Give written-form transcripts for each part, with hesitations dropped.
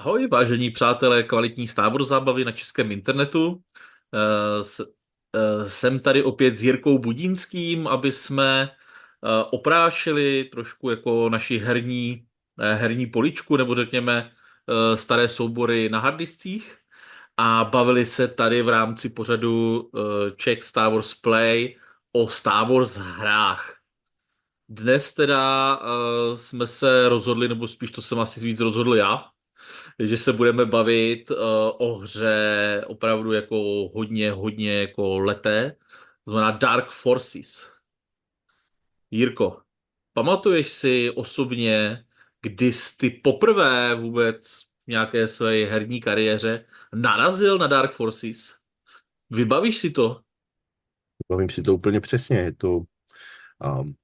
Ahoj, vážení přátelé kvalitní Star Wars zábavy na českém internetu. Jsem tady opět s Jirkou Budínským, aby jsme oprášili trošku jako naši herní poličku, nebo řekněme staré soubory na hardiscích a bavili se tady v rámci pořadu Czech Star Wars Play o Star Wars hrách. Dnes teda jsme se rozhodli, nebo spíš to jsem asi víc rozhodl já, že se budeme bavit o hře opravdu jako hodně jako leté, to znamená Dark Forces. Jirko, pamatuješ si osobně, kdy jsi ty poprvé vůbec v nějaké své herní kariéře narazil na Dark Forces? Vybavíš si to? Bavím si to úplně přesně. Um,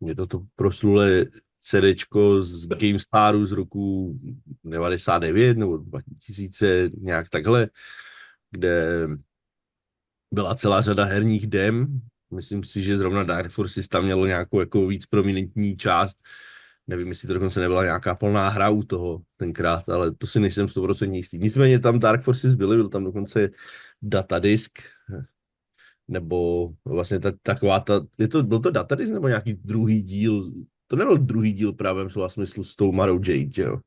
je to proslulé CDčko z GameStaru z roku 99 nebo 2000, nějak takhle, kde byla celá řada herních dem. Myslím si, že zrovna Dark Forces tam mělo nějakou jako víc prominentní část. Nevím, jestli to dokonce nebyla nějaká plná hra u toho tenkrát, ale to si nejsem 100% jistý. Nicméně tam Dark Forces byl tam dokonce datadisk, nebo vlastně byl to datadisk nebo nějaký druhý díl, to nebyl druhý díl v pravém slova smyslu s tou Marou Jade, že jo?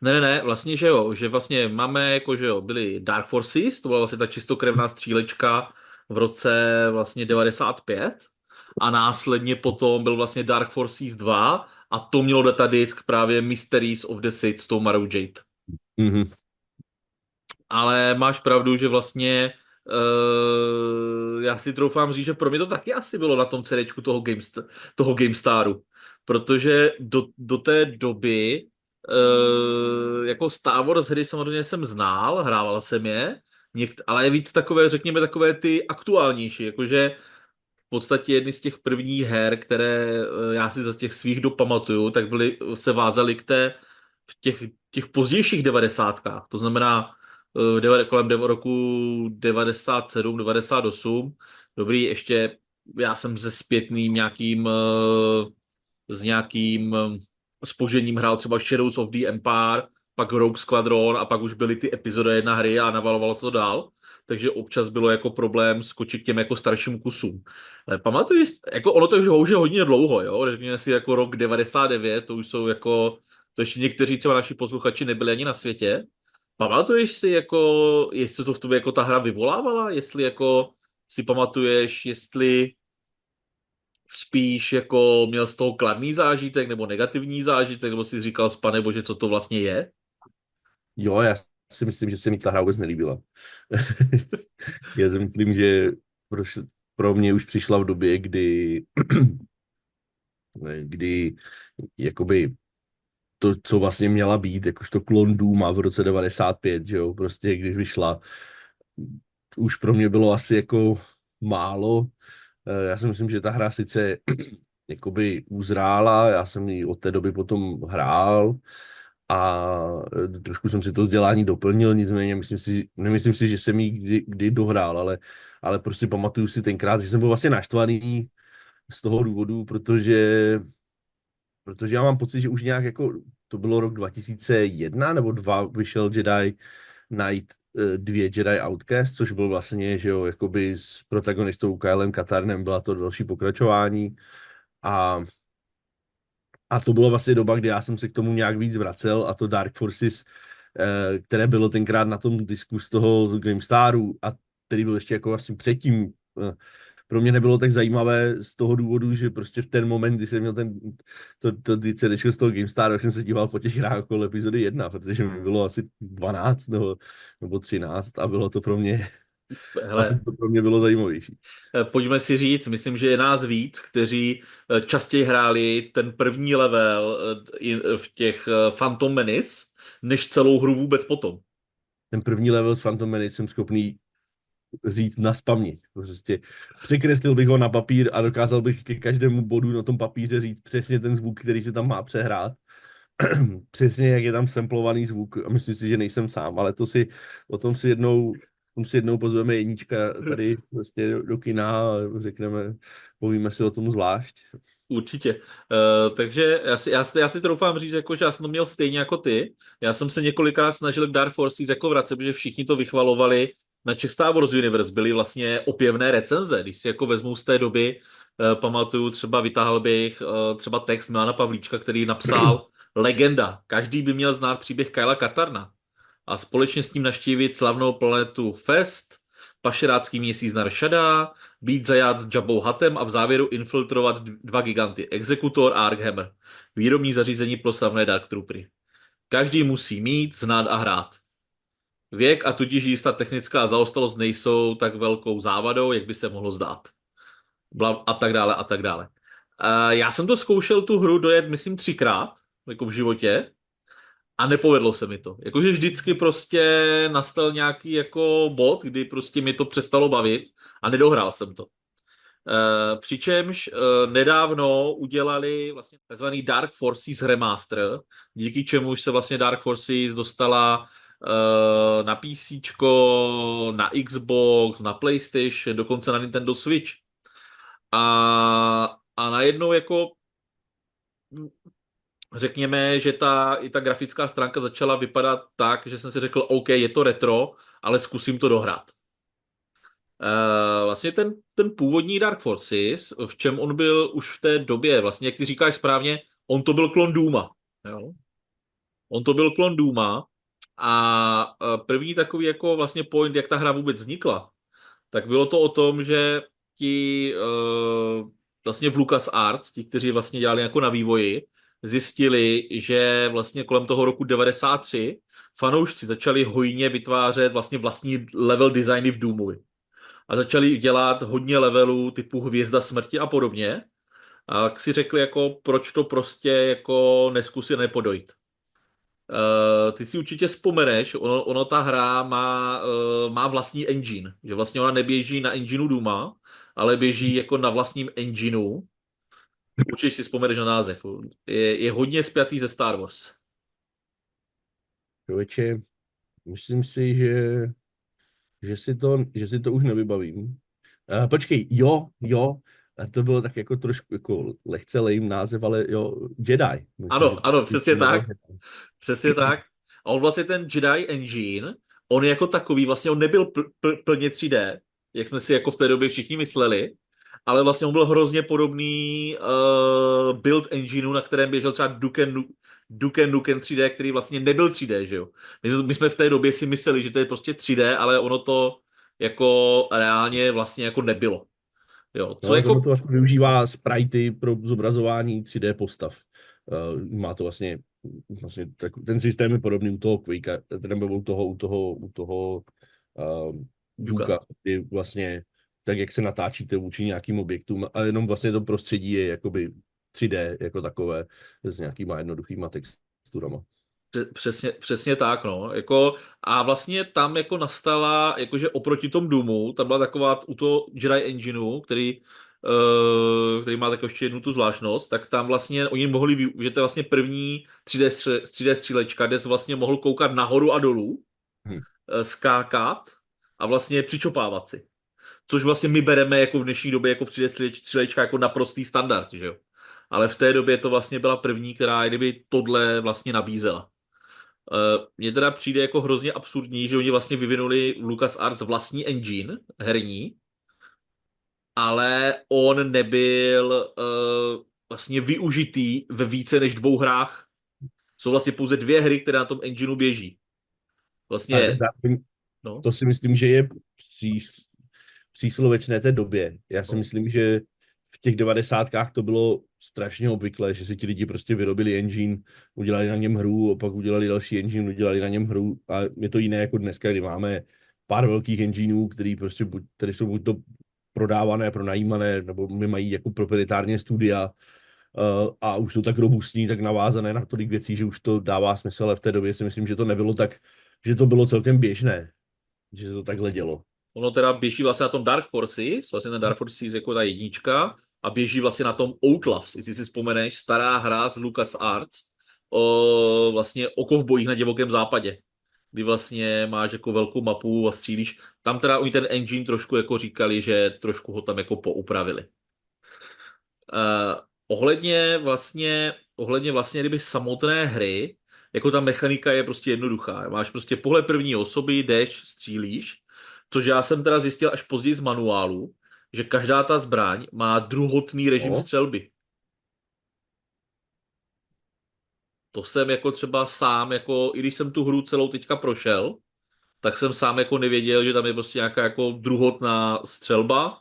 Ne, vlastně, že jo, že vlastně máme, jako, že jo, byly Dark Forces, to byla vlastně ta čistokrevná střílečka v roce vlastně 95 a následně potom byl vlastně Dark Forces 2 a to mělo datadisk právě Mysteries of the Sith s tou Marou Jade. Mhm. Ale máš pravdu, že vlastně já si troufám říct, že pro mě to taky asi bylo na tom CDčku toho GameStaru, protože do té doby jako Star Wars hry samozřejmě jsem znal, hrával jsem je, ale je víc takové, řekněme, takové ty aktuálnější, jakože v podstatě jedny z těch prvních her, které já si za těch svých dob pamatuju, tak se vázaly v těch pozdějších devadesátkách. To znamená kolem roku 97, 98. Dobrý, ještě já jsem se zpětným s nějakým zpožením hrál třeba Shadows of the Empire, pak Rogue Squadron a pak už byly ty epizody jedna hry a navalovalo se to dál. Takže občas bylo jako problém skočit k těm jako starším kusům. Ale pamatuješ, jako ono to už je hodně dlouho, jo? Řekněme si jako rok 99, to už jsou jako, to ještě někteří třeba naši posluchači nebyli ani na světě. Pamatuješ si jako, jestli to v tobě jako ta hra vyvolávala, jestli jako si pamatuješ, jestli spíš jako měl z toho kladný zážitek nebo negativní zážitek, nebo si říkal, pane bože, co to vlastně je? Jo, já si myslím, že se mi ta hra vůbec nelíbila. Já si myslím, že pro, pro mě už přišla v době, kdy jakoby to, co vlastně měla být, jakožto klon Dooma v roce 95, že jo, prostě když vyšla, už pro mě bylo asi jako málo. Já si myslím, že ta hra sice jakoby uzrála, já jsem ji od té doby potom hrál a trošku jsem si to vzdělání doplnil, nicméně nemyslím si, že jsem ji kdy dohrál, ale prostě pamatuju si tenkrát, že jsem byl vlastně naštvaný z toho důvodu, protože já mám pocit, že už nějak jako, to bylo rok 2001 nebo 2, vyšel Jedi Knight 2 Jedi Outcast, což byl vlastně, že jo, jakoby s protagonistou Kylem Katarnem, byla to další pokračování a, a to byla vlastně doba, kdy já jsem se k tomu nějak víc vracel a to Dark Forces, které bylo tenkrát na tom disku z toho GameStaru a který byl ještě jako vlastně předtím, pro mě nebylo tak zajímavé z toho důvodu, že prostě v ten moment, kdy jsem měl to CDčko z toho GameStar, tak jsem se díval po těch hrách okolo epizody 1, protože mi bylo asi 12 nebo 13 a bylo to pro mě, asi Hele, to pro mě bylo zajímavější. pojďme si říct, myslím, že je nás víc, kteří častěji hráli ten první level v těch Phantom Menace, než celou hru vůbec potom. Ten první level s Phantom Menace jsem schopný říct naspaměť. Prostě překreslil bych ho na papír a dokázal bych ke každému bodu na tom papíře říct přesně ten zvuk, který se tam má přehrát. Přesně, jak je tam samplovaný zvuk. A myslím si, že nejsem sám, ale o tom si jednou pozveme jednička tady prostě do kina a řekneme, povíme si o tom zvlášť. Určitě. Takže já si troufám říct, jako, že já jsem to měl stejně jako ty. Já jsem se několikrát snažil k Dark Forces jako vracet, protože všichni to vychvalovali. Na Czech Star Wars Universe byly vlastně opěvné recenze. Když si jako vezmu z té doby, pamatuju, třeba vytáhl bych třeba text Milana Pavlíčka, který napsal Legenda. Každý by měl znát příběh Kyla Katarna a společně s ním navštívit slavnou planetu Fest, pašerácký měsíc Narshada, být zajat Jabou Hatem a v závěru infiltrovat dva giganty, Exekutor a Arkhammer, výrobní zařízení pro slavné Dark Troopery. Každý musí mít, znát a hrát. Věk a tudíž jistá technická zaostalost nejsou tak velkou závadou, jak by se mohlo zdát. A tak dále, a tak dále. Já jsem to zkoušel tu hru dojet, myslím, 3krát, jako v životě, a nepovedlo se mi to. Jakože vždycky prostě nastal nějaký jako bod, kdy prostě mi to přestalo bavit a nedohrál jsem to. Přičemž nedávno udělali vlastně takzvaný Dark Forces Remaster, díky čemuž se vlastně Dark Forces dostala na PC, na Xbox, na PlayStation, dokonce na Nintendo Switch. A najednou jako řekněme, že i ta grafická stránka začala vypadat tak, že jsem si řekl, OK, je to retro, ale zkusím to dohrát. Vlastně ten původní Dark Forces, v čem on byl už v té době, vlastně jak ty říkáš správně, on to byl klon Dooma. Jo? On to byl klon Dooma a první takový jako vlastně point, jak ta hra vůbec vznikla, tak bylo to o tom, že ti vlastně v LucasArts, ti, kteří vlastně dělali jako na vývoji, zjistili, že vlastně kolem toho roku 93 fanoušci začali hojně vytvářet vlastně vlastní level designy v Doomovi. A začali dělat hodně levelů typu Hvězda smrti a podobně. A tak si řekli, jako, proč to prostě jako neskusit nepodojit. Ty si určitě vzpomeneš, ono ta hra má vlastní engine, že vlastně ona neběží na engineu Duma, ale běží jako na vlastním engineu. Určitě si vzpomeneš na název. Je hodně spjatý ze Star Wars. Člověče, myslím si, že si to už nevybavím. Počkej, jo, a to bylo tak jako trošku jako lehce lame název, ale jo, Jedi. Myslím, že Ano, ano, to přesně tak. jmenuje. Přesně tak. A on vlastně ten Jedi Engine, on jako takový, vlastně on nebyl plně 3D, jak jsme si jako v té době všichni mysleli, ale vlastně on byl hrozně podobný build engineu, na kterém běžel třeba Duke Nukem 3D, který vlastně nebyl 3D, že jo. My jsme v té době si mysleli, že to je prostě 3D, ale ono to jako reálně vlastně jako nebylo. Jo, co No, tak ono to jako vlastně využívá sprite pro zobrazování 3D postav. Má to vlastně ten systém je podobný u toho Quakea, nebo u toho Duka. Duka, kdy vlastně tak, jak se natáčíte vůči nějakým objektům, a jenom vlastně to prostředí je jakoby 3D jako takové s nějakýma jednoduchýma texturama. Přesně tak, no. Jako, a vlastně tam jako nastala, jakože oproti tomu Doomu, tam byla taková u toho Jedi Engineu, který má takovou ještě jednu tu zvláštnost, tak tam vlastně oni mohli že to je vlastně první 3D střílečka, kde jsi vlastně mohl koukat nahoru a dolů, Hm. skákat a vlastně přičopávat si. Což vlastně my bereme jako v dnešní době jako v 3D střílečka jako naprostý standard, že jo. Ale v té době to vlastně byla první, která kdyby tohle vlastně nabízela. Mně teda přijde jako hrozně absurdní, že oni vlastně vyvinuli LucasArts vlastní engine herní, ale on nebyl vlastně využitý ve více než 2 hrách. Jsou vlastně pouze 2 hry, které na tom engineu běží. A Vlastně, no, to si myslím, že je příslovečné té době. Já si no. myslím, že v těch 90. to bylo strašně obvyklé, že si ti lidi prostě vyrobili engine, udělali na něm hru, a pak udělali další engine, udělali na něm hru a je to jiné jako dneska, kdy máme pár velkých engineů, které jsou buď to prodávané, pronajímané, nebo my mají jako proprietárně studia a už jsou tak robustní, tak navázané na tolik věcí, že už to dává smysl, ale v té době si myslím, že to nebylo tak, že to bylo celkem běžné, že se to takhle dělo. Ono teda běží vlastně na tom Dark Forces, vlastně ten Dark Forces jako ta jednička, a běží vlastně na tom Outlaws, jestli si vzpomeneš, stará hra z LucasArts, vlastně o kovbojích na divokém západě, kdy vlastně máš jako velkou mapu a střílíš. Tam teda oni ten engine trošku jako říkali, že trošku ho tam jako poupravili. ohledně vlastně, kdyby samotné hry, jako ta mechanika je prostě jednoduchá. Máš prostě pohled první osoby, jdeš, střílíš, což já jsem teda zjistil až později z manuálu, že každá ta zbraň má druhotný režim No, střelby. To jsem jako třeba sám, jako, i když jsem tu hru celou teďka prošel, tak jsem sám jako nevěděl, že tam je prostě nějaká jako druhotná střelba.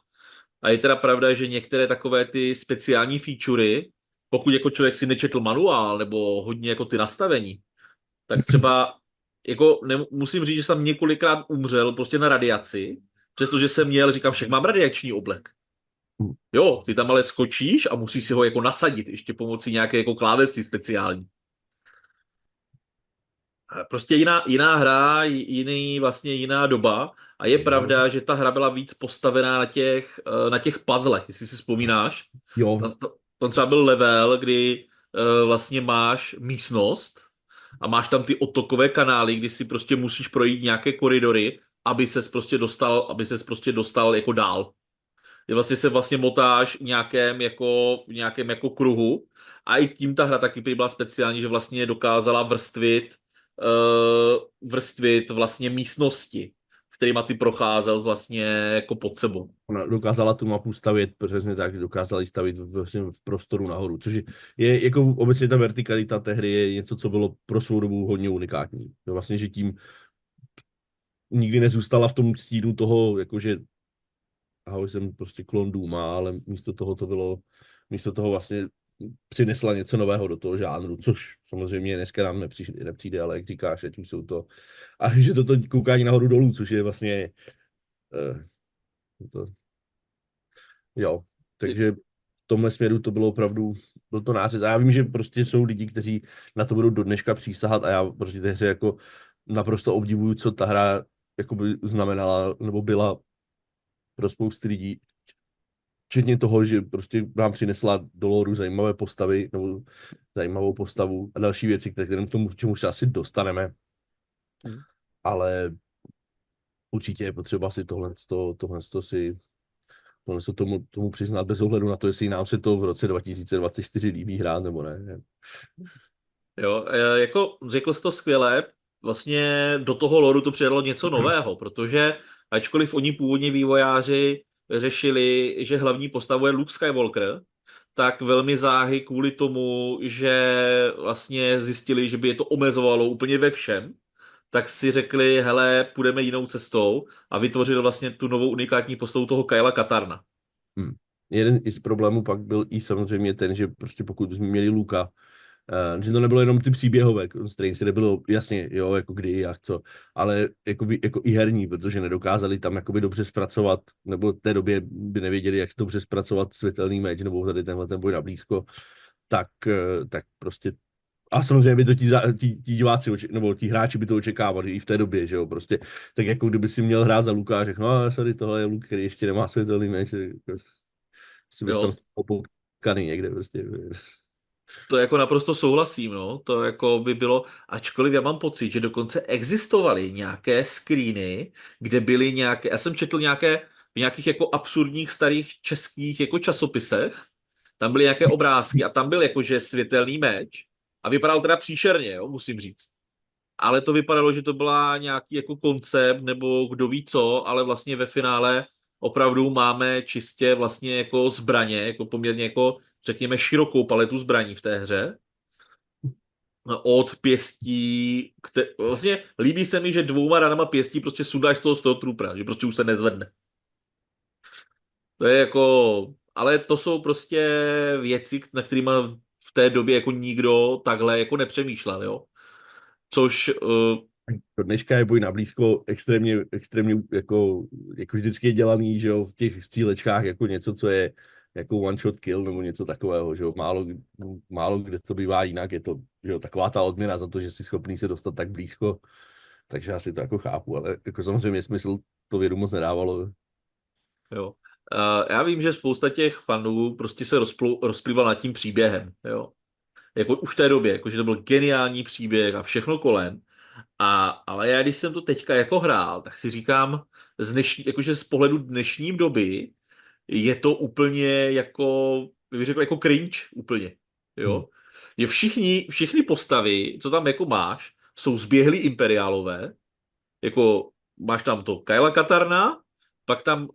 A je teda pravda, že některé takové ty speciální featurey, pokud jako člověk si nečetl manuál nebo hodně jako ty nastavení, tak třeba jako musím říct, že jsem několikrát umřel prostě na radiaci, přestože jsem měl, říkám, však mám radiační oblek. Jo, ty tam ale skočíš a musíš si ho jako nasadit ještě pomocí nějaké jako klávesy speciální. Prostě jiná hra, jiná doba a je pravda, že ta hra byla víc postavená na těch puzzlech, jestli si vzpomínáš. jo, Tam třeba byl level, kdy vlastně máš místnost a máš tam ty odtokové kanály, kdy si prostě musíš projít nějaké koridory, aby ses prostě dostal jako dál. Kdy vlastně se vlastně motáš v nějakém jako kruhu a i tím ta hra taky prý byla speciální, že vlastně dokázala vrstvit vlastně místnosti, kterýma ty procházel vlastně jako pod sebou. ona dokázala tu mapu stavět přesně tak, že dokázala ji stavit vlastně v prostoru nahoru, což je jako obecně ta vertikalita té hry je něco, co bylo pro svou dobu hodně unikátní. No vlastně, že tím nikdy nezůstala v tom stínu toho, jakože ahoj, jsem prostě klon Duma, ale místo toho vlastně přinesla něco nového do toho žánru, což samozřejmě dneska nám nepřijde, ale jak říkáš, ať už jsou to, a že toto koukání nahoru dolů, což je vlastně, uh, to, jo, takže v tomhle směru to bylo opravdu, byl to nářez. A já vím, že prostě jsou lidi, kteří na to budou do dneška přísahat a já prostě té hře jako naprosto obdivuju, co ta hra jakoby znamenala, nebo byla pro spousty lidí, včetně toho, že prostě vám přinesla do loru zajímavé postavy, nebo zajímavou postavu a další věci, které k tomu, k čemu se asi dostaneme, Hmm. ale určitě je potřeba si tohle tomu přiznat bez ohledu na to, jestli nám se to v roce 2024 líbí hrát nebo ne. Jo, jako řekl jsi to skvěle, vlastně do toho loru to přidalo něco nového, protože ačkoliv oni původně vývojáři řešili, že hlavní postavou je Luke Skywalker, tak velmi záhy kvůli tomu, že vlastně zjistili, že by je to omezovalo úplně ve všem, tak si řekli, hele, půjdeme jinou cestou a vytvořili vlastně tu novou unikátní postavu toho Kyla Katarna. Hmm. Jeden z problémů pak byl i samozřejmě ten, že prostě pokud jsme měli Luka, že to nebylo jenom ty příběhové constraints, nebylo jasně, jo, jako kdy, jak co, ale jako i herní, protože nedokázali tam jakoby dobře zpracovat, nebo v té době by nevěděli, jak dobře zpracovat světelný meč, nebo tady tenhle ten boj na blízko, tak prostě a samozřejmě by to ti diváci, nebo ti hráči by to očekávali i v té době, že jo, prostě, tak jako kdyby si měl hrát za Luka a řekl, no sorry, tohle je Luk, který ještě nemá světelný meč, si bys tam Jo, potkaný někde, prostě. to jako naprosto souhlasím, no. To jako by bylo, ačkoliv já mám pocit, že dokonce existovaly nějaké screeny, kde byly nějaké, já jsem četl v nějakých jako absurdních starých českých jako časopisech, tam byly nějaké obrázky a tam byl jakože světelný meč a vypadal teda příšerně, jo, musím říct. Ale to vypadalo, že to byla nějaký jako koncept nebo kdo ví co, ale vlastně ve finále opravdu máme čistě vlastně jako zbraně, jako poměrně jako řekněme širokou paletu zbraní v té hře. Od pěstí, vlastně líbí se mi, že dvouma ranama pěstí prostě sundáš z toho troopera, že prostě už se nezvedne. To je jako, ale to jsou prostě věci, na kterými v té době jako nikdo takhle jako nepřemýšlel, jo. Což Do dneška je boj na blízko extrémně jako vždycky je dělaný, že jo, v těch střílečkách jako něco, co je jako one shot kill nebo něco takového, že jo, málo kde to bývá jinak, je to, že jo, taková ta odměna za to, že jsi schopný se dostat tak blízko, takže já si to jako chápu, ale jako samozřejmě smysl to vědu moc nedávalo. jo. Já vím, že spousta těch fanů prostě se rozplýval nad tím příběhem, jo. Jako už v té době, jako že to byl geniální příběh a všechno kolem. Ale já, když jsem to teďka jako hrál, tak si říkám, jakože z pohledu dnešní doby je to úplně jako bych řekl, jako cringe úplně, Hmm. jo. Je všechny postavy, co tam jako máš, jsou zběhlí imperiálové, jako máš tam to Kyla Katarna, pak tam,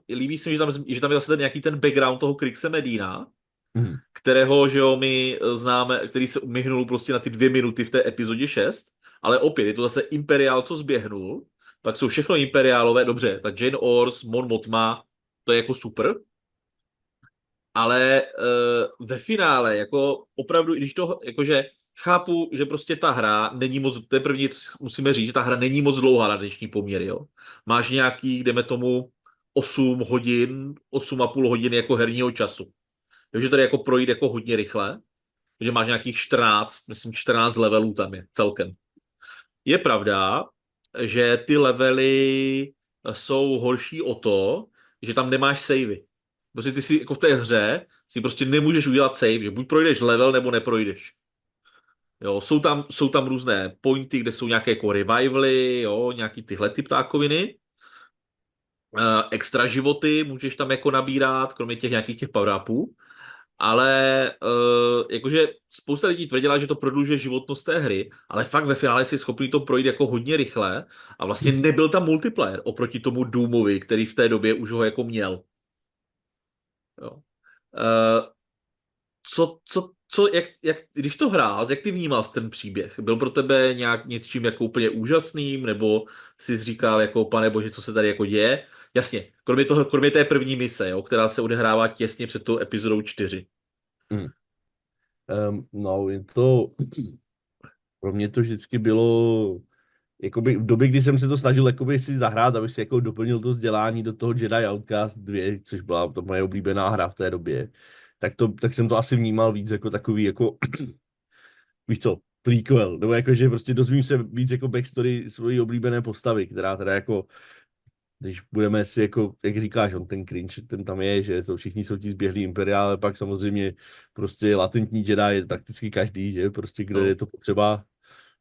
líbí se mi, že tam je zase ten nějaký ten background toho Krixe Medina, Hmm. kterého, že jo, my známe, který se myhnul prostě na ty 2 minuty v té epizodě 6, ale opět je to zase Imperiál, co zběhnul, pak jsou všechno Imperiálové, dobře, tak Jane Ors, Mon Mothma, to je jako super, ale ve finále, jako opravdu, i když to, jakože chápu, že prostě ta hra není moc, to je první, co musíme říct, že ta hra není moc dlouhá na dnešní poměry, jo. Máš nějaký, jdeme tomu, 8 hodin, 8,5 hodiny jako herního času. Takže tady jako projít jako hodně rychle, že máš nějakých 14, myslím 14 levelů tam je celkem. Je pravda, že ty levely jsou horší o to, že tam nemáš savey. Prostě ty si jako v té hře si prostě nemůžeš udělat save, že buď projdeš level, nebo neprojdeš. Jo, jsou tam různé pointy, kde jsou nějaké jako revivaly, jo, nějaký tyhle ty ptákoviny. Extra životy můžeš tam jako nabírat, kromě těch nějakých těch power-upů. Ale jakože spousta lidí tvrdila, že to prodlužuje životnost té hry, ale fakt ve finále si schopný to projít jako hodně rychle a vlastně nebyl tam multiplayer oproti tomu Doomovi, který v té době už ho jako měl. Jo. Eh, když to hrál, jak ty vnímal ten příběh? Byl pro tebe nějak něčím jako úplně úžasným, nebo jsi říkal jako, pane bože, co se tady jako děje? Jasně, kromě té první mise, jo, která se odehrává těsně před tou epizodou 4. Hmm. No, je to, pro mě to vždycky bylo, jakoby v době, kdy jsem se to snažil jakoby si zahrát, abych si jako doplnil to vzdělání do toho Jedi Outcast 2, což byla to moje oblíbená hra v té době, tak jsem to asi vnímal víc jako takový, jako, víš co, prequel, nebo jako, že prostě dozvím se víc jako backstory svojí oblíbené postavy, která teda jako, když budeme si jako, jak říkáš, on ten cringe, ten tam je, že to všichni jsou ti zběhlí imperiále, pak samozřejmě prostě latentní Jedi je prakticky každý, že prostě kde je No, to potřeba,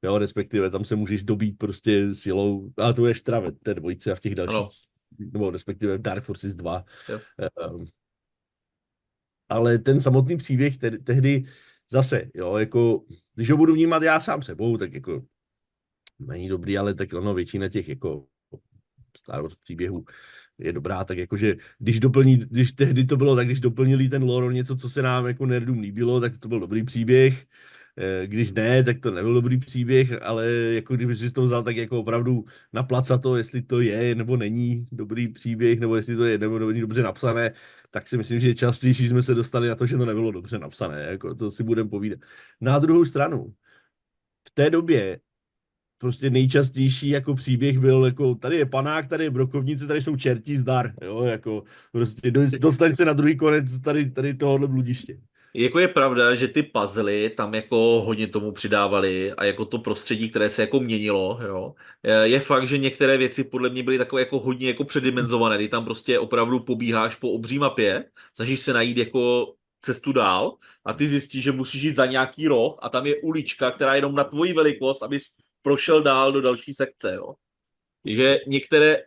jo, respektive tam se můžeš dobít prostě silou, a to je štra ve té dvojce a v těch dalších, ano, nebo respektive v Dark Forces 2. jo. Um, ale ten samotný příběh tehdy zase, jo, jako, když ho budu vnímat já sám sebou, tak jako není dobrý, ale tak ono většina těch jako Star Wars příběhů je dobrá, tak jakože když tehdy to bylo tak, když doplnili ten lore o něco, co se nám jako nerdům líbilo, tak to byl dobrý příběh. Když ne, tak to nebyl dobrý příběh, ale jako kdyby si to vzal tak jako opravdu na to, jestli to je nebo není dobrý příběh, nebo jestli to je nebo není dobře napsané, tak si myslím, že častější jsme se dostali na to, že to nebylo dobře napsané, jako to si budeme povídat. Na druhou stranu, v té době prostě nejčastější jako příběh byl jako tady je panák, tady je brokovnice, tady jsou čertí zdar, jo, jako prostě dostaň se na druhý konec tady tohohle bludiště. Jako je pravda, že ty puzzle tam jako hodně tomu přidávali a jako to prostředí, které se jako měnilo, jo. Je fakt, že některé věci podle mě byly takové jako hodně jako předimenzované, kdy tam prostě opravdu pobíháš po obří mapě, snažíš se najít jako cestu dál a ty zjistíš, že musíš jít za nějaký roh a tam je ulička, která je jenom na tvoji velikost, abys prošel dál do další sekce, jo. Že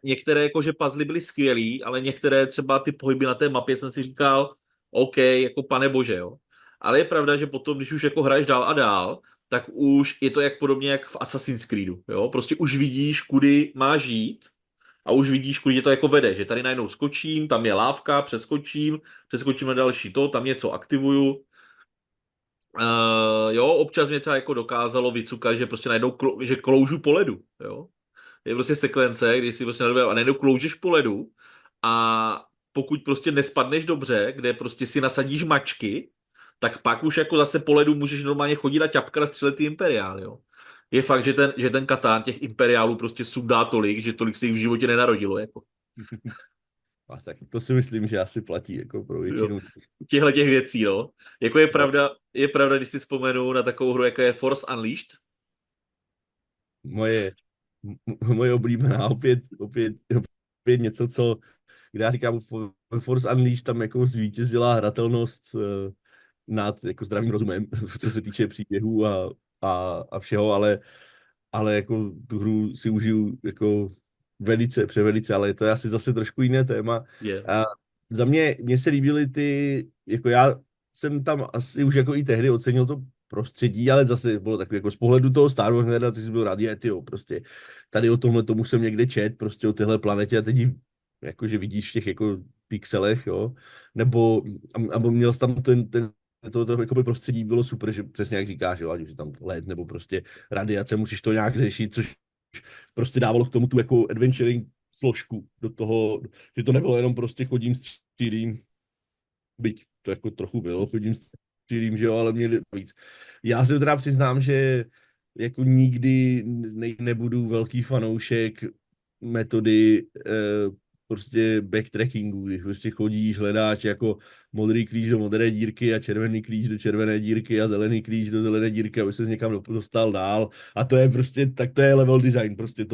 některé jakože puzzle byly skvělý, ale některé třeba ty pohyby na té mapě jsem si říkal, OK, jako pane bože, jo. Ale je pravda, že potom, když už jako hraješ dál a dál, tak už je to jak podobně jak v Assassin's Creedu, jo. Prostě už vidíš, kudy máš jít a už vidíš, kudy tě to jako vede, že tady najednou skočím, tam je lávka, přeskočím na další to, tam něco aktivuju. Jo, občas mě třeba jako dokázalo vycukat, že prostě najednou že kloužu po ledu, jo. Je prostě sekvence, kdy si prostě a najednou kloužeš po ledu a pokud prostě nespadneš dobře, kde prostě si nasadíš mačky, tak pak už jako zase po ledu můžeš normálně chodit a ťapkat a střelit ty imperiál, jo. Je fakt, že ten Katán těch imperiálů prostě sundá tolik, že tolik se jich v životě nenarodilo, jako. A tak to si myslím, že asi platí jako pro Jo. většinu. Těchhle těch věcí, no. Jako je pravda, když si vzpomenu na takovou hru, jako je Force Unleashed. Moje, moje oblíbená, opět něco, kde já říkám, ve Force Unleashed tam jako zvítězila hratelnost nad jako zdravým rozumem, co se týče příběhů a všeho, ale jako tu hru si užiju jako velice, převelice, ale to je asi zase trošku jiné téma. Je. za mě, mně se líbily ty, jako já jsem tam asi už jako i tehdy ocenil to prostředí, ale zase bylo takový jako z pohledu toho Star Wars nerda, ty jsi byl rád, jo, prostě tady o tomhle tomu jsem někde čet, prostě o téhle planetě a teď ji jakože vidíš v těch jako pixelech, jo, nebo a měl jsi tam to jakoby prostředí bylo super, že přesně jak říkáš, jo, ať už je tam led nebo prostě radiace, musíš to nějak řešit, což prostě dávalo k tomu tu jako adventuring složku do toho, že to nebylo jenom prostě chodím střílím, byť to jako trochu bylo, chodím střílím, že jo, ale měli víc. Já se teda přiznám, že jako nikdy nebudu velký fanoušek metody prostě backtrackingu, když prostě chodíš, hledáš jako modrý klíč do modré dírky a červený klíč do červené dírky a zelený klíč do zelené dírky, aby se někam dostal dál. A to je prostě, tak to je level design prostě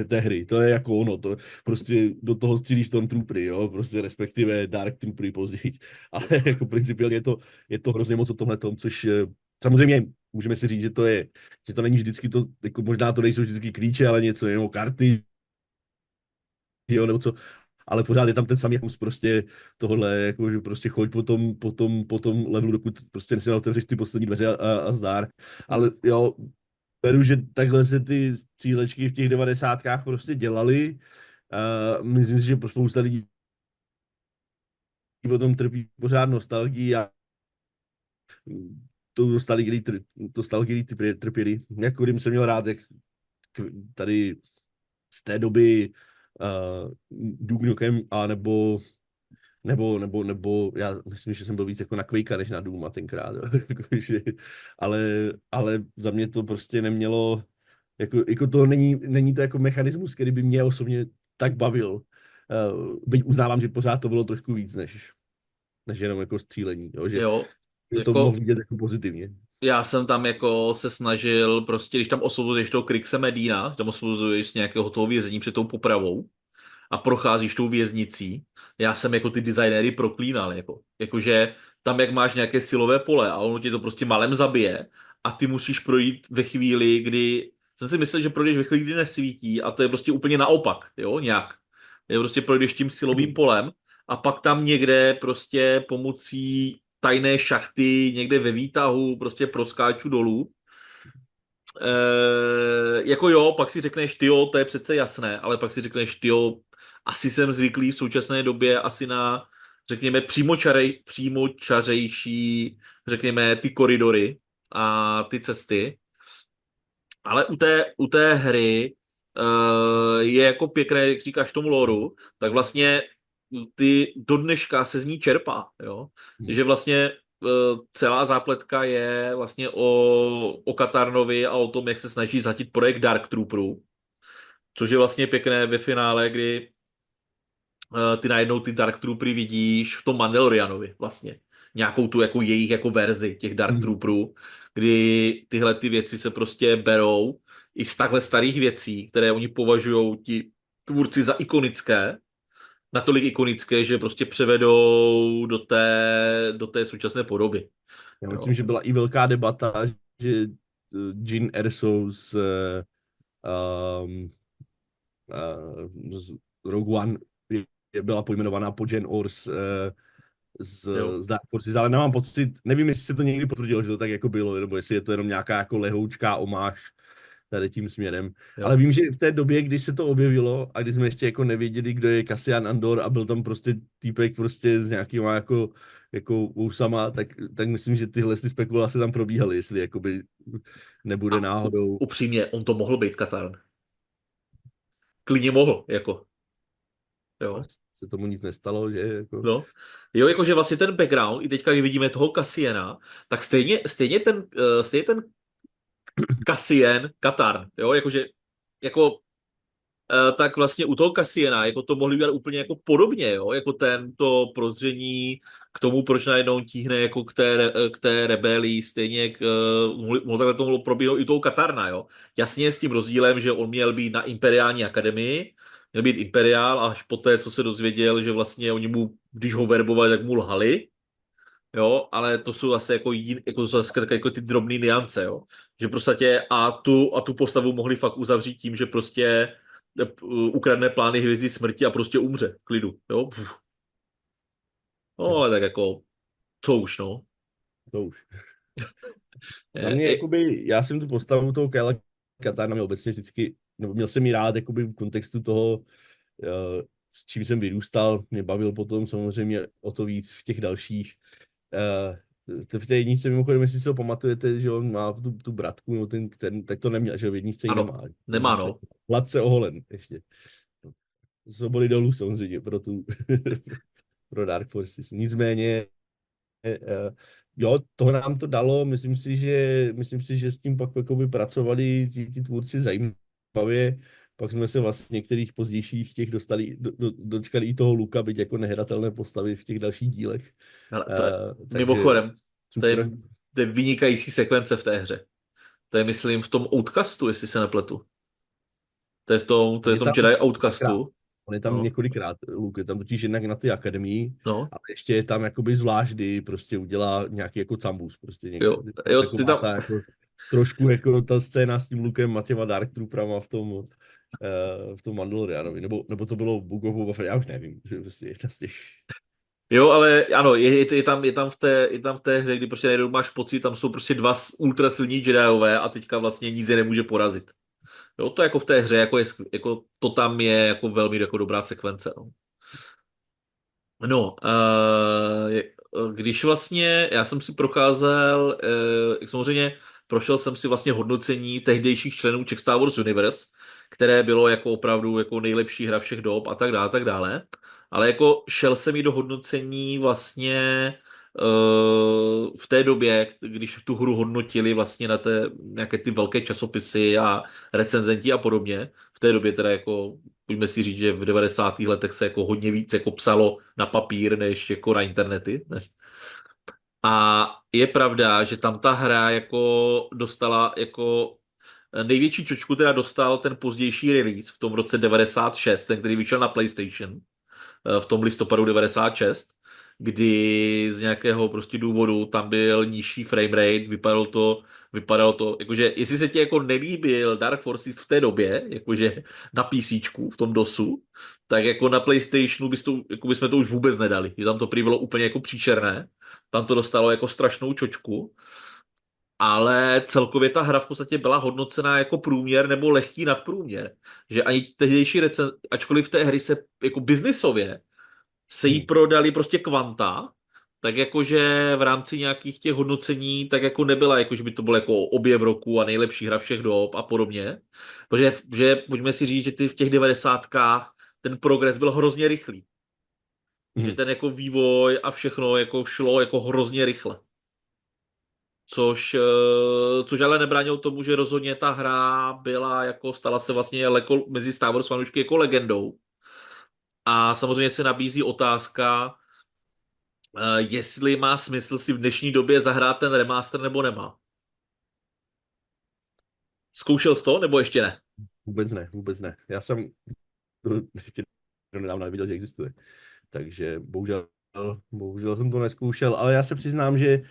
té hry. To je jako ono, to prostě do toho střílíš Stormtroopery, jo, prostě respektive Dark Troopery později. Ale jako principiálně je to hrozně moc o tomhle tom, což samozřejmě můžeme si říct, že to není vždycky to, jako možná to nejsou vždycky klíče, ale něco, jenom karty, jo, nebo co, ale pořád je tam ten samý kus prostě tohle, jako, že prostě choď po tom levelu, dokud prostě si neotevřeš ty poslední dveře a zdár. Ale jo, beru, že takhle se ty střílečky v těch 90kách prostě dělaly. Myslím si, že pro spousta lidí potom trpí pořád nostalgii a to nostalgii trpěli. Jako kdybych se měl rád, jak tady z té doby Duke Nukem, a nebo já myslím, že jsem byl víc jako na Quakea než na Dooma tenkrát. Ale za mě to prostě nemělo, jako to není to jako mechanismus, který by mě osobně tak bavil. Byť uznávám, že pořád to bylo trošku víc, než jenom jako střílení, jo? Že Jo, to mohl jako vidět jako pozitivně. já jsem tam jako se snažil prostě, když tam osvobozuješ toho Krixe Medina, tam osvobozuješ z nějakého toho vězení před tou popravou a procházíš tou věznicí, já jsem jako ty designéry proklínal, jakože tam jak máš nějaké silové pole a ono tě to prostě malem zabije a ty musíš projít ve chvíli, kdy jsem si myslel, že projdeš ve chvíli, kdy nesvítí a to je prostě úplně naopak, jo, nějak. Je prostě projdeš tím silovým polem a pak tam někde prostě pomocí tajné šachty někde ve výtahu prostě proskáču dolů. Jako jo, pak si řekneš, tyjo, to je přece jasné, ale pak si řekneš, tyjo, asi jsem zvyklý v současné době asi na, řekněme, přímočařejší, řekněme, ty koridory a ty cesty. Ale u té hry je jako pěkné, jak říkáš tomu loru, tak vlastně ty do dneška se z ní čerpá, jo? Že vlastně celá zápletka je vlastně o Katarnovi a o tom, jak se snaží zhatit projekt Dark Trooperů, což je vlastně pěkné ve finále, kdy ty najednou ty Dark Troopery vidíš v tom Mandalorianovi vlastně. Nějakou tu jako jejich jako verzi těch Dark Mhm. Trooperů, kdy tyhle ty věci se prostě berou i z takhle starých věcí, které oni považují ti tvůrci za ikonické, natolik ikonické, že prostě převedou do té současné podoby. Já myslím, Jo. že byla i velká debata, že Jyn Erso um, z Rogue One byla pojmenovaná po Jen Ors z, Jo. z Dark Forces, ale nemám pocit, nevím, jestli se to někdy potvrdilo, že to tak jako bylo, nebo jestli je to jenom nějaká jako lehoučká omáž tady tím směrem. Ale Jo. vím, že v té době, kdy se to objevilo a kdy jsme ještě jako nevěděli, kdo je Cassian Andor a byl tam prostě týpek prostě s nějakýma jako vousama, tak myslím, že tyhle ty spekulace tam probíhaly, jestli jakoby nebude A náhodou. upřímně, on to mohl být Katarn. Klidně mohl, jako. A Jo. se tomu nic nestalo, že jako. No. Jo, jakože vlastně ten background, i teďka, když vidíme toho Cassiana, tak stejně ten Cassian, Katarn, jo, jakože, jako, tak vlastně u toho Cassiana, jako to mohli udělat úplně jako podobně, jo, jako to prozření k tomu, proč najednou tíhne jako k té rebelii, stejně jak takhle to mohlo probíhat i u toho Katarna, jo. Jasně s tím rozdílem, že on měl být na Imperiální akademii, měl být imperiál a až poté, co se dozvěděl, že vlastně oni mu, když ho verbovali, tak mu lhali, jo, ale to jsou zase jako, to jsou zase jako ty drobné niance, jo, že prostě a tu postavu mohli fakt uzavřít tím, že prostě ukradne plány hvězdy smrti a prostě umře v klidu, jo. No, ale tak jako, co už, no. To už. Na Je, mě, je, jakoby, já jsem tu postavu toho Kyla Katarna měl obecně vždycky, nebo měl jsem ji rád, jakoby v kontextu toho, s čím jsem vyrůstal, mě bavil potom samozřejmě o to víc v těch dalších. V té jedničce mimochodem, jestli si ho pamatujete, že on má tu bratku, no ten, tak to neměl, že v jedničce ji ano, nemá. nemá, Se, no. hladce oholen ještě. Soboli dolů samozřejmě pro pro Dark Forces. Nicméně, jo, toho nám to dalo, myslím si, že s tím pak jakoby pracovali ti tvůrci zajímavě, pak jsme se vlastně některých pozdějších těch dostali, dočkali i toho Luka, byť jako nehratelné postavy v těch dalších dílech. Hele, to je, Takže mimochodem, to je, super. to je vynikající sekvence v té hře. To je, myslím, v tom Outcastu, jestli se nepletu. To On je v je tom tam Jedi několikrát. Outcastu. On je tam No, několikrát, Luke, je tam totiž jednak na ty akademii, no, ale ještě je tam jakoby zvlášť, kdy prostě udělá nějaký jako cambus, prostě jo, to je jo, ty taková tam, ta jako trošku jako ta scéna s tím Lukem a těma Dark Trooperama v tom Mandalorianovi, nebo to bylo v Book of Boba Fett, já už nevím, že prostě jedna z těch. jo, ale ano, je tam v té hře, kdy prostě najednou máš pocit, tam jsou prostě dva ultra silní Jediové a teďka vlastně nic je nemůže porazit. Jo, to jako v té hře, jako to tam je jako velmi jako dobrá sekvence, no. No, když vlastně, já jsem si procházel, samozřejmě prošel jsem si vlastně hodnocení tehdejších členů Czech Star Wars Universe, které bylo jako opravdu jako nejlepší hra všech dob a tak dále. Ale jako šel jsem i do hodnocení vlastně v té době, když tu hru hodnotili vlastně na té nějaké ty velké časopisy a recenzenti a podobně. V té době teda jako pojďme si říct, že v 90. letech se jako hodně víc jako psalo na papír, než jako na internety. A je pravda, že tam ta hra jako dostala jako největší čočku teda dostal ten pozdější release v tom roce 96, ten, který vyšel na PlayStation v tom listopadu 96, kdy z nějakého prostě důvodu tam byl nižší frame rate, vypadalo to, jakože jestli se ti jako nelíbil Dark Forces v té době, jakože na PCčku, v tom DOSu, tak jako na PlayStationu jako bychom to už vůbec nedali, že tam to prý bylo úplně jako příšerné, tam to dostalo jako strašnou čočku, ale celkově ta hra v podstatě byla hodnocená jako průměr nebo lehký nadprůměr. Že ani tehdejší ačkoliv v té hry se jako biznisově se jí Hmm. prodali prostě kvanta, tak jakože v rámci nějakých těch hodnocení, tak jako nebyla, jako že by to bylo jako objev roku a nejlepší hra všech dob a podobně. Protože pojďme si říct, že ty v těch devadesátkách ten progres byl hrozně rychlý. Že Hmm. ten jako vývoj a všechno jako šlo jako hrozně rychle. Což ale nebránilo tomu, že rozhodně ta hra byla jako, stala se vlastně jako, mezi Star Wars fanoušky jako legendou. A samozřejmě se nabízí otázka, jestli má smysl si v dnešní době zahrát ten remaster nebo nemá. Zkoušel jsi to, nebo ještě ne? Vůbec ne, vůbec ne. Já jsem to ještě nedávno neviděl, že existuje. Takže bohužel jsem to neskoušel, ale já se přiznám, že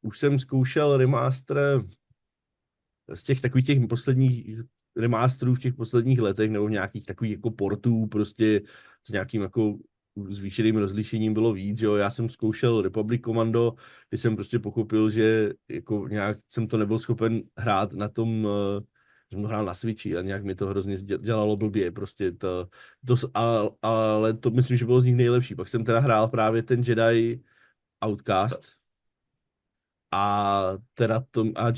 už jsem zkoušel remaster z těch takových těch posledních remasterů v těch posledních letech, nebo v nějakých takových jako portů, prostě s nějakým jako zvýšeným rozlišením bylo víc, že jo. Já jsem zkoušel Republic Commando, kdy jsem prostě pochopil, že jako nějak jsem to nebyl schopen hrát na tom, jsem to hrál na Switchi a nějak mi to hrozně dělalo blbě, prostě ale to myslím, že bylo z nich nejlepší. Pak jsem teda hrál právě ten Jedi Outcast, a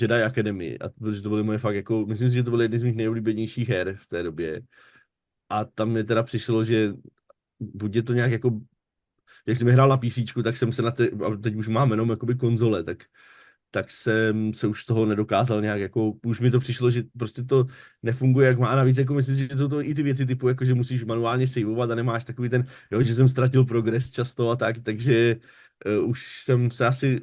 Jedi Academy, a protože to byly moje fakt jako, myslím si, že to byly jedny z mých nejoblíbenějších her v té době. A tam mi teda přišlo, že buď je to nějak jako, jak jsem je hrál na PC, tak jsem se a teď už mám jenom jakoby konzole, tak jsem se už z toho nedokázal nějak, jako, už mi to přišlo, že prostě to nefunguje, jak má. A navíc, jako myslím si, že jsou to i ty věci typu, jako, že musíš manuálně saveovat a nemáš takový ten, jo, že jsem ztratil progres často a tak, takže už jsem se asi,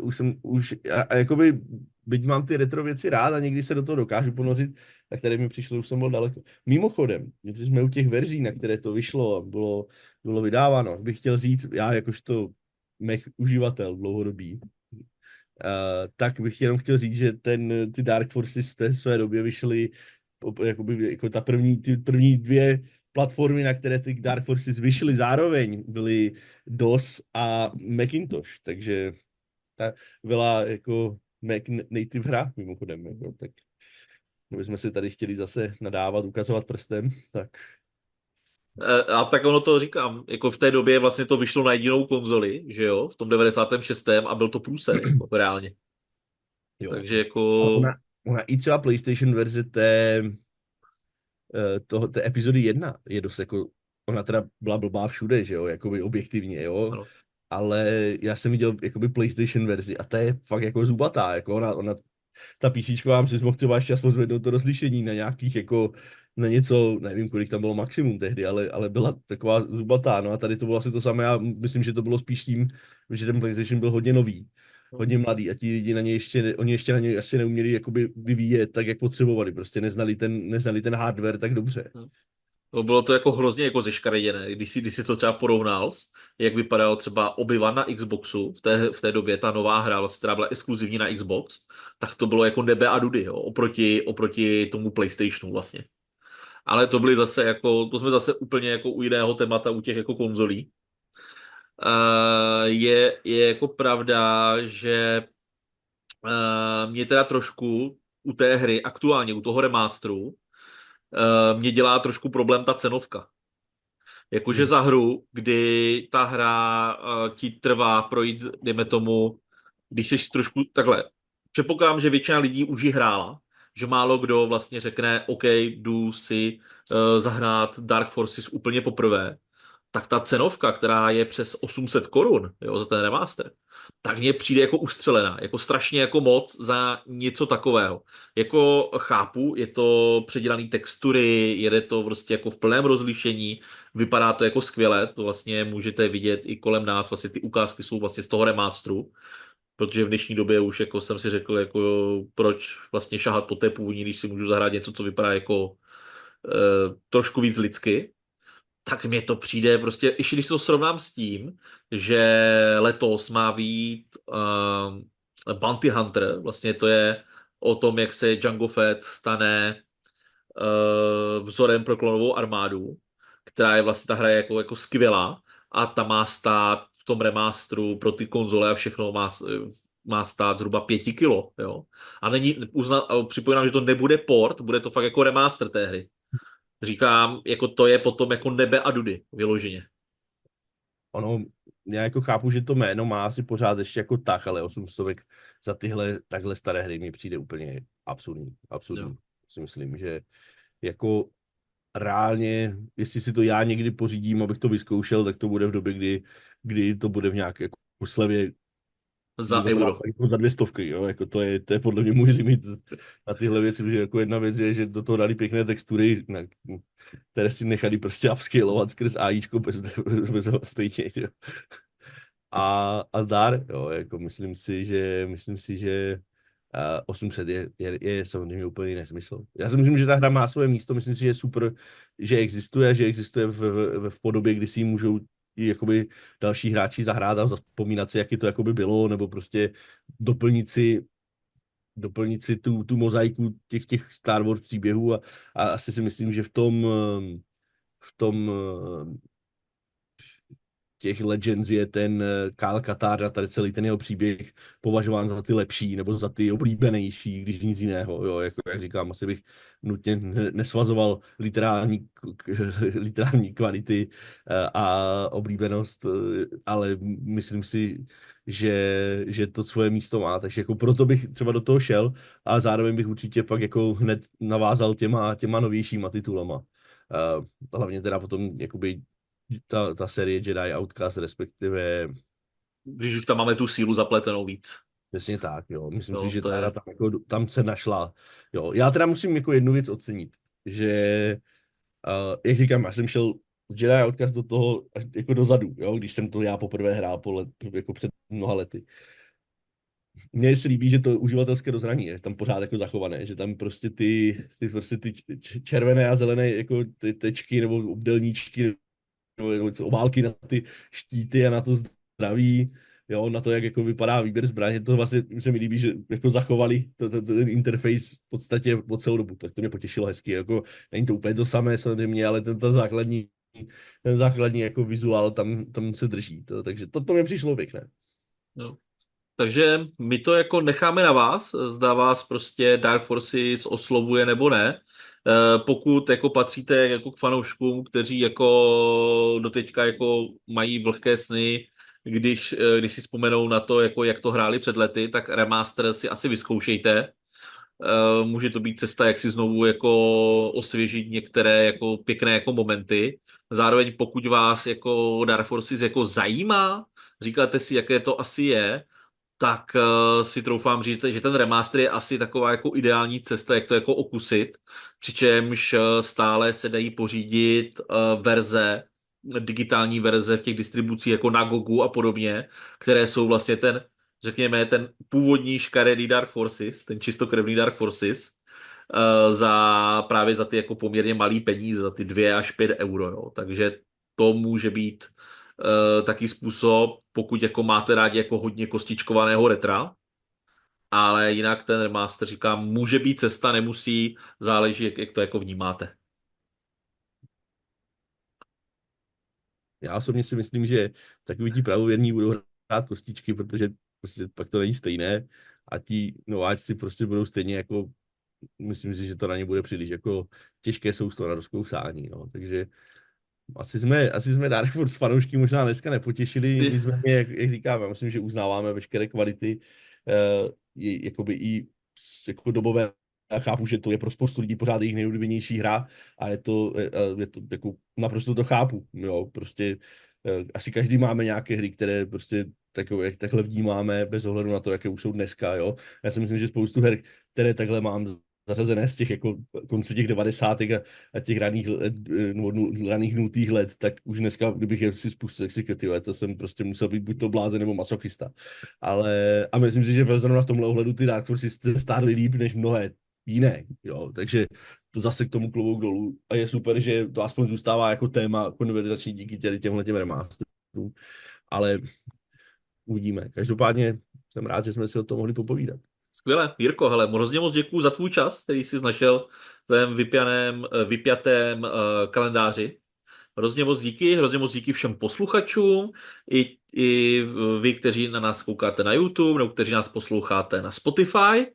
a jakoby, byť mám ty retro věci rád a někdy se do toho dokážu ponořit, tak tady mi přišlo, už jsem byl daleko. Mimochodem, když jsme u těch verzí, na které to vyšlo a bylo vydáváno, bych chtěl říct, já jakožto mech uživatel dlouhodobý, tak bych jenom chtěl říct, že ty Dark Forces v té své době vyšly jakoby, jako ty první dvě platformy, na které ty Dark Forces vyšly zároveň, byly DOS a Macintosh, takže ta byla jako Mac native hra, mimochodem, jako, tak kdybychom si tady chtěli zase nadávat, ukazovat prstem, tak A tak ono to říkám, jako v té době vlastně to vyšlo na jedinou konzoli, že jo, v tom 96. a byl to průser, jako reálně. jo. Takže jako, Ale ona i třeba PlayStation verze té epizody 1 je dost jako, ona teda byla blbá všude, že jo, jakoby objektivně, jo, ano. ale já jsem viděl jakoby PlayStation verzi a ta je fakt jako zubatá, jako ona ta PC vám si mohl třeba ještě aspoň zvednout to rozlišení na nějakých jako, na něco, nevím, kolik tam bylo maximum tehdy, ale byla taková zubatá, no a tady to bylo asi to samé, já myslím, že to bylo spíš tím, že ten PlayStation byl hodně nový, hodně mladý a ti lidi na ně ještě, oni ještě na něj asi neuměli jakoby vyvíjet tak, jak potřebovali, prostě neznali ten hardware tak dobře. To bylo to jako hrozně jako zeškareděné, když si to třeba porovnal, jak vypadal třeba Obi-Wan na Xboxu v té době, ta nová hra, vlastně, která byla exkluzivní na Xbox, tak to bylo jako nebe a dudy, jo, oproti tomu PlayStationu vlastně. Ale to byly zase jako, to jsme zase úplně jako u jiného témata, u těch jako konzolí. Je jako pravda, že mě teda trošku u té hry, aktuálně u toho remasteru, mě dělá trošku problém ta cenovka. Jakože Hmm. za hru, kdy ta hra ti trvá projít, dejme tomu, když jsi trošku takhle. Předpokládám, že většina lidí už ji hrála, že málo kdo vlastně řekne, OK, jdu si zahrát Dark Forces úplně poprvé, tak ta cenovka, která je přes 800 korun, jo, za ten remaster, tak mně přijde jako ustřelená, jako strašně jako moc za něco takového. Jako chápu, je to předělaný textury, jede to prostě jako v plném rozlišení, vypadá to jako skvěle, to vlastně můžete vidět i kolem nás, vlastně ty ukázky jsou vlastně z toho remasteru, protože v dnešní době už jako jsem si řekl, jako proč vlastně šahat po té původní, když si můžu zahrát něco, co vypadá jako trošku víc lidsky, tak mně to přijde prostě, i když to srovnám s tím, že letos má být Bounty Hunter, vlastně to je o tom, jak se Jango Fett stane vzorem pro klonovou armádu, která je vlastně, ta hra je jako skvělá a ta má stát v tom remasteru pro ty konzole a všechno má stát zhruba 5 kilo, jo. A připomínám, že to nebude port, bude to fakt jako remaster té hry. Říkám, jako to je potom jako nebe a dudy, vyloženě. Ono, já jako chápu, že to jméno má asi pořád ještě jako tak, ale 800 za tyhle takhle staré hry mi přijde úplně absurdní. Jo. Absurdní. Si myslím, že jako reálně, jestli si to já někdy pořídím, abych to vyzkoušel, tak to bude v době, kdy to bude v nějaké jako slevě, budu Za za to dát euro. jako za 200, jo, jako to je podle mě můj limit na tyhle věci, protože jako jedna věc je, že do toho dali pěkné textury, které si nechali prostě upscalovat skrz AIčko bez stejně, jo. A zdar, jo, jako myslím si, že 800 je samozřejmě úplný nesmysl. Já si myslím, že ta hra má svoje místo, myslím si, že je super, že existuje v podobě, kdy si ji můžou i jakoby další hráči zahrát a zapomínat si, jaký to jakoby bylo, nebo prostě doplnit si tu mozaiku těch Star Wars příběhů a asi si myslím, že v tom těch Legends je ten Kyle Katarn a tady celý ten jeho příběh považován za ty lepší nebo za ty oblíbenější, když nic jiného. Jo, jako jak říkám, asi bych nutně nesvazoval literální kvality a oblíbenost, ale myslím si, že to svoje místo má, takže jako proto bych třeba do toho šel a zároveň bych určitě pak jako hned navázal těma novějšíma titulama. Hlavně teda potom jakoby ta série Jedi Outcast, respektive Když už tam máme tu sílu zapletenou víc. přesně tak, jo. Myslím si, Jo, že to ta hra je tam se našla. Jo. Já teda musím jako jednu věc ocenit, že jak říkám, já jsem šel z Jedi Outcast do toho až jako dozadu, jo, když jsem to já poprvé hrál jako před mnoha lety. Mně se líbí, že to uživatelské rozhraní je tam pořád jako zachované, že tam prostě ty červené a zelené jako ty tečky nebo obdelníčky nebo obálky na ty štíty a na to zdraví jo, na to, jak jako vypadá výběr zbraně, to vlastně se mi líbí, že jako zachovali ten interface v podstatě po celou dobu, tak to mě potěšilo hezky, jako není to úplně to samé samozřejmě, ale ten základní jako vizuál tam se drží, takže to mě přišlo pěkné. No. Takže my to jako necháme na vás, zda vás prostě Dark Forces oslovuje nebo ne. Pokud jako patříte jako k fanouškům, kteří jako doteďka jako mají vlhké sny, když si vzpomenou na to, jako jak to hráli před lety, tak remaster si asi vyzkoušejte. Může to být cesta, jak si znovu jako osvěžit některé jako pěkné jako momenty. Zároveň pokud vás jako Dark Forces jako zajímá, říkáte si, jaké to asi je, tak si troufám říct, že ten remaster je asi taková jako ideální cesta, jak to jako okusit, přičemž stále se dají pořídit digitální verze v těch distribucích jako na Gogu a podobně, které jsou vlastně řekněme, ten původní škaredý Dark Forces, ten čistokrevný Dark Forces, právě za ty jako poměrně malý peníze, za ty 2 až 5 euro, jo. Takže to může být taky způsob, pokud jako máte rádi jako hodně kostičkovaného retra, ale jinak ten remaster, říkám, může být cesta, nemusí, záleží, jak to jako vnímáte. Já osobně si myslím, že takový ti pravověrní budou hrát kostičky, protože prostě pak to není stejné a ti nováčci prostě budou stejně jako, myslím si, že to na ně bude příliš jako těžké sousto na rozkousání, no. Takže asi jsme Dark Force fanoušky možná dneska nepotěšili, nicméně, jak říkám, já myslím, že uznáváme veškeré kvality, jakoby i jako dobové. Já chápu, že to je pro spoustu lidí pořád jejich nejoblíbenější hra a je to jako, naprosto to chápu, jo, prostě asi každý máme nějaké hry, které prostě takhle vnímáme bez ohledu na to, jaké už jsou dneska, jo. Já si myslím, že spoustu her, které takhle mám zařazené z těch jako konce těch 90. a těch raných let, nebo raných nultých let, tak už dneska, kdybych je si spustil, tak si tyhle, to jsem prostě musel být buď to blázen nebo masochista. A myslím si, že zrovna v tomhle ohledu ty Dark Forces stárly líp než mnohé jiné, jo, takže to zase k tomu klobouk dolů a je super, že to aspoň zůstává jako téma konverzační díky těmhle remasterům, ale uvidíme. Každopádně jsem rád, že jsme si o tom mohli popovídat. Skvěle. Jirko, hele, hrozně moc děkuju za tvůj čas, který jsi našel v tvém vypjatém kalendáři. Hrozně moc díky všem posluchačům, i vy, kteří na nás koukáte na YouTube, nebo kteří nás posloucháte na Spotify.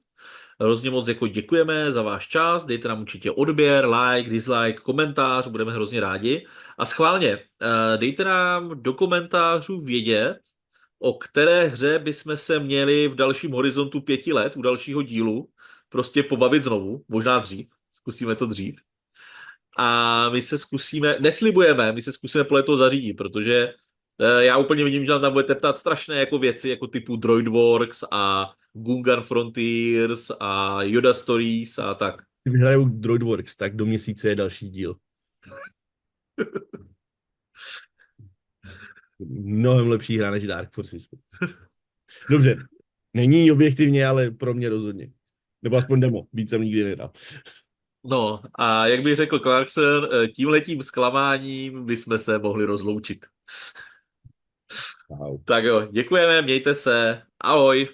Hrozně moc jako děkujeme za váš čas, dejte nám určitě odběr, like, dislike, komentář, budeme hrozně rádi. A schválně, dejte nám do komentářů vědět, o které hře bychom se měli v dalším horizontu 5 let, u dalšího dílu, prostě pobavit znovu, možná dřív, zkusíme to dřív. A my se zkusíme, neslibujeme, my se zkusíme podle toho zařídit, protože já úplně vidím, že nám tam budete ptát strašné jako věci, jako typu Droidworks a Gungan Frontiers a Yoda Stories a tak. Když vyhrajou Droidworks, tak do měsíce je další díl. Mnohem lepší hra než Dark Forces. Dobře, není objektivně, ale pro mě rozhodně. Nebo aspoň demo, víc jsem nikdy nedal. No a jak bych řekl Clarkson, tímhletím zklamáním bychom se mohli rozloučit. Wow. Tak jo, děkujeme, mějte se, ahoj.